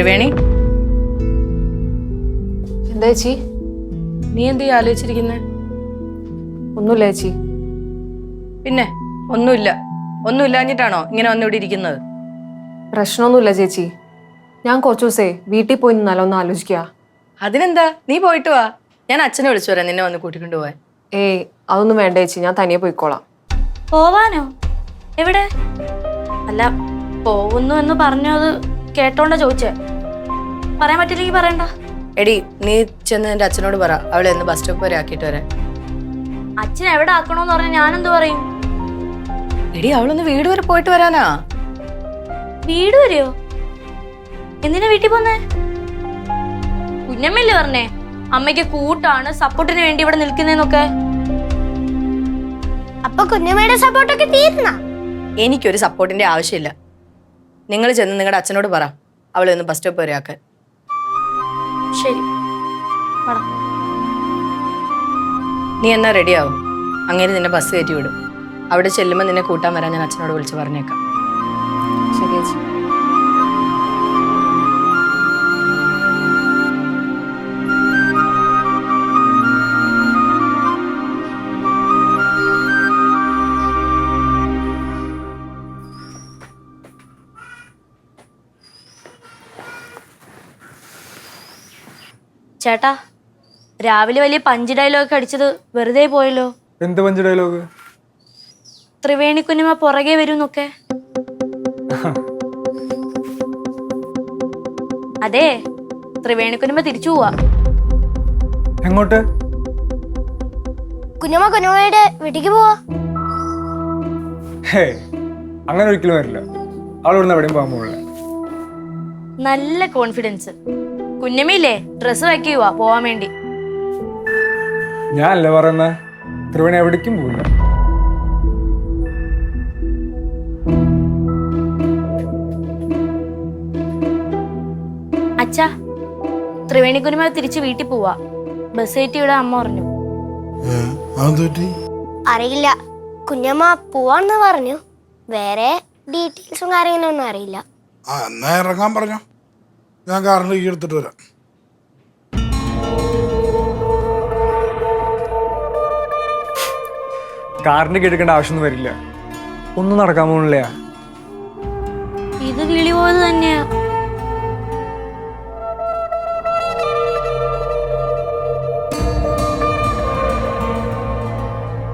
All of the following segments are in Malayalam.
ത്രിവേണി, എന്താ ചേച്ചി? നീ എന്ത് ആലോചിച്ചിരിക്കുന്നെ? ഒന്നുമില്ല ചേച്ചി. പിന്നെ ഒന്നുമില്ലാഞ്ഞിട്ടാണോ ഇങ്ങനെ വന്നിവിടെ ഇരിക്കുന്നത്? പ്രശ്നമൊന്നുമില്ല ചേച്ചി. ഞാൻ കുറച്ചു ദിവസേ വീട്ടിൽ പോയി നിന്നാലോ ഒന്ന് ആലോചിക്കുക. അതിനെന്താ, നീ പോയിട്ട് വാ. ഞാൻ അച്ഛനെ വിളിച്ചു വരാം നിന്നെ വന്ന് കൂട്ടിക്കൊണ്ടു പോവാൻ. ഏയ് അതൊന്നും വേണ്ട ചേച്ചി, ഞാൻ തനിയെ പോയിക്കോളാം. പോവാനോ? എവിടെ? അല്ല, പോകുന്നു എന്ന് പറഞ്ഞത് കേട്ടോണ്ടാ ചോദിച്ചേ. പറയാൻ പറ്റില്ലെങ്കിൽ പറയണ്ട. എടി, നീ ചെന്ന് എന്റെ അച്ഛനോട് പറ അവളെ ഒന്ന് ബസ് സ്റ്റോപ്പ് വരെ ആക്കിയിട്ട് വരാൻ. അച്ഛൻ എവിടെ ആക്കണോന്ന് പറഞ്ഞാൽ ഞാനെന്ത് പറയും? എടി, അവളൊന്ന് വീട് വരെ പോയിട്ട് വരാനാ. വീട് വരെയോ? എന്തിനാ വീട്ടിൽ പോന്നേ? കുഞ്ഞമ്മല്ലേ പറഞ്ഞേ അമ്മയ്ക്ക് കൂട്ടാണ്, സപ്പോർട്ടിന് വേണ്ടി ഇവിടെ നിൽക്കുന്നേന്നൊക്കെ. അപ്പൊ കുഞ്ഞമ്മയുടെ സപ്പോർട്ടൊക്കെ തീർന്ന? എനിക്കൊരു സപ്പോർട്ടിന്റെ ആവശ്യമില്ല. നിങ്ങൾ ചെന്ന് നിങ്ങളുടെ അച്ഛനോട് പറ അവളെ ഒന്ന് ബസ് സ്റ്റോപ്പ് വരെ ആക്കാൻ. ശരി, നീ എന്നാ റെഡിയാവും. അങ്ങനെ നിന്നെ ബസ് കയറ്റി വിടും. അവിടെ ചെല്ലുമ്പോൾ നിന്നെ കൂട്ടാൻ വരാൻ ഞാൻ അച്ഛനോട് വിളിച്ച് പറഞ്ഞേക്കാം. ശരി ചേച്ചി. ചേട്ടാ, രാവിലെ വലിയ പഞ്ച് ഡയലോഗ് അടിച്ചത് വെറുതെ പോയല്ലോ. എന്ത് പഞ്ച് ഡയലോഗ്? ത്രിവേണി കുഞ്ഞമ്മ പുറകെ വരുന്നൊക്കെ. അതെ, ത്രിവേണി കുഞ്ഞമ്മ തിരിച്ചു പോവാ. എങ്ങോട്ട്? കുഞ്ഞമ്മയുടെ വീട്ടിക്ക് പോവാ. ഹേ, അങ്ങനെ ഒരിക്കലും വരില്ല. അവൾ ഇവിടുന്ന് എവിടെയും പോകാൻ പോകില്ല. നല്ല കോൺഫിഡൻസ്. കുഞ്ഞമ്മയില്ലേ ഡ്രസ് വയ്ക്കുക പോവാൻ വേണ്ടി. ഞാനല്ല പറയുന്ന, ത്രിവേണി എവിടേക്കും പോകില്ല. അച്ഛാ, ത്രിവേണി കുഞ്ഞമ്മ തിരിച്ച് വീട്ടിൽ പോവാ. ബസ് കയറ്റിയുടെ അമ്മ പറഞ്ഞു. അറിയില്ല, കുഞ്ഞമ്മ പോവാന്ന് പറഞ്ഞു. വേറെ ഡീറ്റെയിൽസും കാര്യങ്ങളൊന്നും അറിയില്ല. എന്നാ ഇറങ്ങാൻ പറഞ്ഞോ, ഞാൻ കാറിന് കീ എടുത്തിട്ട് വരാം. കാറിന്റെ കീ എടുക്കേണ്ട ആവശ്യമൊന്നും വരില്ല. ഒന്നും നടക്കാൻ പോകണില്ല. ഇത് കിളി പോയത് തന്നെയാ.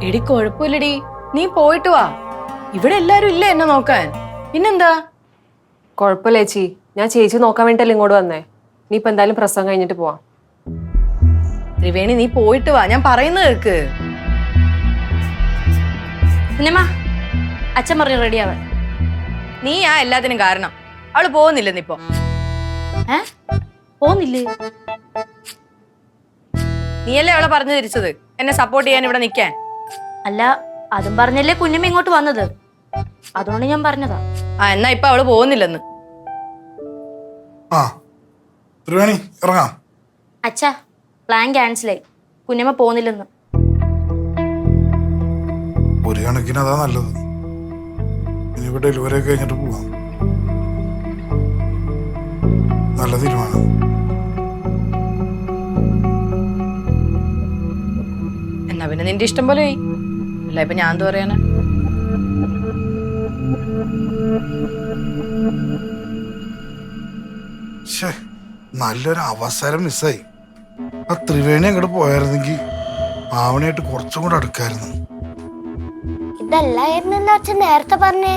എടി, കുഴപ്പമില്ലടി, നീ പോയിട്ട് വാ. ഇവിടെ എല്ലാരും ഇല്ല എന്നെ നോക്കാൻ. പിന്നെന്താ? കുഴപ്പമില്ല ചേച്ചി, ഞാൻ ചേച്ചി നോക്കാൻ വേണ്ടിട്ടല്ലേ ഇങ്ങോട്ട് വന്നേ. നീ ഇപ്പൊ എന്തായാലും പ്രസവം കഴിഞ്ഞിട്ട് പോവാം. ത്രിവേണി, നീ പോയിട്ട് വാ, ഞാൻ പറയുന്നത് കേൾക്ക്. കുഞ്ഞമ്മ, അച്ഛൻ പറഞ്ഞു റെഡിയാവാൻ. നീ ആ എല്ലാത്തിനും കാരണം. അവള് പോകുന്നില്ലെന്നിപ്പോ. പോന്നില്ലേ? നീയല്ലേ അവളെ പറഞ്ഞു തിരിച്ചത് എന്നെ സപ്പോർട്ട് ചെയ്യാൻ ഇവിടെ നിൽക്കാൻ. അല്ല, അതും പറഞ്ഞല്ലേ കുഞ്ഞമ്മ ഇങ്ങോട്ട് വന്നത്. അതുകൊണ്ട് ഞാൻ പറഞ്ഞതാ. എന്നാ ഇപ്പൊ അവള് പോകുന്നില്ലെന്ന്. ആ ത്രിവേണി, ഇറങ്ങാം. അച്ഛാ, പ്ലാൻ ക്യാൻസലായി. കുഞ്ഞമ്മ പോകുന്നില്ലെന്ന്. ഒരു കണക്കിന് അതാ നല്ലത്. ഇനിയിപ്പോ ഡെലിവറി ഒക്കെ കഴിഞ്ഞിട്ട് പോവാം. നല്ല തീരുമാനം. എന്നാ പിന്നെ നിന്റെ ഇഷ്ടം പോലെ അല്ല, ഇപ്പൊ ഞാൻ എന്താ പറയാനാ? നല്ലൊരു അവസരം മിസ്സായി. ആ ത്രിവേണി അങ്ങോട്ട് പോയായിരുന്നെങ്കിൽ ആവണയായിട്ട് കുറച്ചും കൂടെ അടുക്കായിരുന്നു. ഇതല്ലായിരുന്നു അച്ഛൻ നേരത്തെ പറഞ്ഞേ.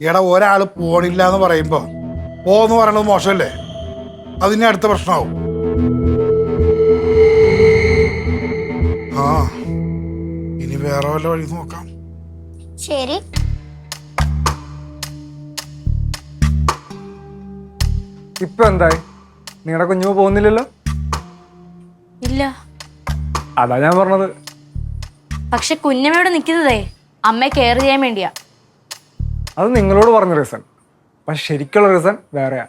എടാ, ഒരാള് പോണില്ല എന്ന് പറയുമ്പോ പോന്ന് പറയണത് മോശമല്ലേ? അതിന് അടുത്ത പ്രശ്നമാവും. ആ, ഇനി വേറെ വല്ല വഴി നോക്കാം. ശരി. ഇപ്പൊ എന്തായി? നിങ്ങളുടെ കുഞ്ഞുമ പോകുന്നില്ലല്ലോ? ഇല്ല. അതാ ഞാൻ പറഞ്ഞത്. പക്ഷെ കുഞ്ഞമ്മയോട് നിൽക്കുന്നതേ അമ്മയെ കെയർ ചെയ്യാൻ വേണ്ടിയാ. അത് നിങ്ങളോട് പറഞ്ഞ റീസൺ. പക്ഷെ ശരിക്കുള്ള റീസൺ വേറെയാ.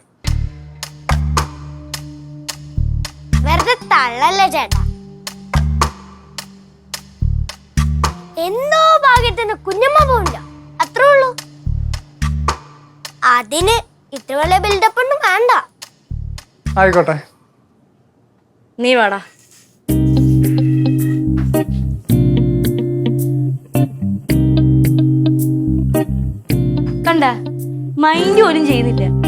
വെറുതെ തള്ളല്ലേ ചേട്ടാ. എന്തോ ഭാഗ്യത്തിന് കുഞ്ഞമ്മ പോവില്ല, അത്രേ ഉള്ളൂ. അതിന് ഇത്ര വലിയ ബിൽഡപ്പ് ഒന്നും വേണ്ട. ആയിക്കോട്ടെ. നീ വാടാ. കണ്ട മൈൻഡ് പോലും ചെയ്യുന്നില്ല.